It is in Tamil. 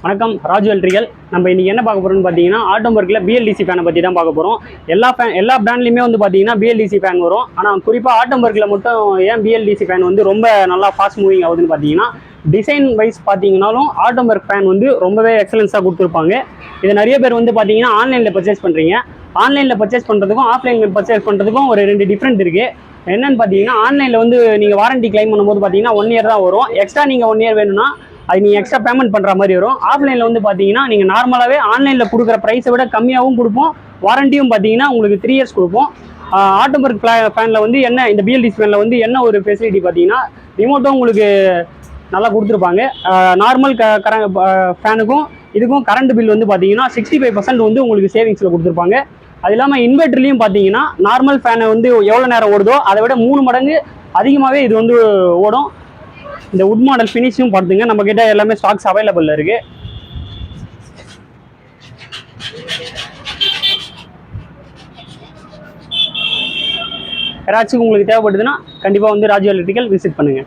வணக்கம் ராஜு எலக்ட்ரிக்கல். நம்ம இன்றைக்கி என்ன பார்க்க போகிறோம்னு பார்த்தீங்கன்னா ஆட்டோமொபைலில் பிஎல்டிசி ஃபேனை பற்றி தான் பார்க்க போகிறோம். எல்லா பிராண்ட்லையுமே வந்து பார்த்தீங்கன்னா பிஎல்டிசி ஃபேன் வரும். ஆனால் குறிப்பாக ஆட்டோமொபைலில் மட்டும் ஏன் பிஎல்டிசி ஃபேன் வந்து ரொம்ப நல்லா ஃபாஸ்ட் மூவிங் ஆகுதுன்னு பார்த்தீங்கன்னா டிசைன் வைஸ் பார்த்தீங்கன்னாலும் ஆட்டோமொபைல் ஃபேன் வந்து ரொம்பவே எக்ஸலன்ஸாக கொடுத்துருப்பாங்க. இதை நிறைய பேர் வந்து பார்த்தீங்கன்னா ஆன்லைனில் பர்ச்சேஸ் பண்ணுறீங்க. ஆன்லைனில் பர்ச்சேஸ் பண்ணுறதுக்கும் ஆஃப்லைனில் பர்ச்சேஸ் பண்ணுறதுக்கும் ஒரு 2 டிஃப்ரெண்ட் இருக்குது. என்னென்னு பார்த்தீங்கன்னா ஆன்லைனில் வந்து நீங்கள் வாரண்டி கிளைம் பண்ணும்போது பார்த்தீங்கன்னா 1 இயர் தான் வரும். எக்ஸ்ட்ரா நீங்கள் 1 இயர் வேணும்னா அது நீங்கள் எக்ஸ்ட்ரா பேமெண்ட் பண்ணுற மாதிரி வரும். ஆஃப்லைனில் வந்து பார்த்தீங்கன்னா நீங்கள் நார்மலாகவே ஆன்லைனில் கொடுக்குற ப்ரைஸை விட கம்மியாகவும் கொடுப்போம். வாரண்டியும் பார்த்தீங்கன்னா உங்களுக்கு 3 இயர்ஸ் கொடுப்போம். ஆட்டோமொபைல் ஃபேனில் வந்து என்ன இந்த பிஎல்டிசி ஃபேனில் வந்து என்ன ஒரு ஃபெசிலிட்டி பார்த்தீங்கன்னா ரிமோட்டும் உங்களுக்கு நல்லா கொடுத்துருப்பாங்க. நார்மல் ஃபேனுக்கும் இதுக்கும் கரண்ட் பில் வந்து பார்த்தீங்கன்னா 65% வந்து உங்களுக்கு சேவிங்ஸில் கொடுத்துருப்பாங்க. அது இல்லாமல் இன்வெர்டர்லையும் பார்த்தீங்கன்னா நார்மல் ஃபேனை வந்து எவ்வளோ நேரம் ஓடுதோ அதை விட 3 மடங்கு அதிகமாகவே இது வந்து ஓடும். இந்த வுட் மாடல் ஃபினிஷும் பார்த்துங்க, நம்ம கிட்ட எல்லாமே ஸ்டாக்ஸ் அவைலபிள் இருக்கு. யாராச்சும் உங்களுக்கு தேவைப்படுதுன்னா கண்டிப்பாக வந்து ராஜு எலக்ட்ரிக்கல் விசிட் பண்ணுங்க.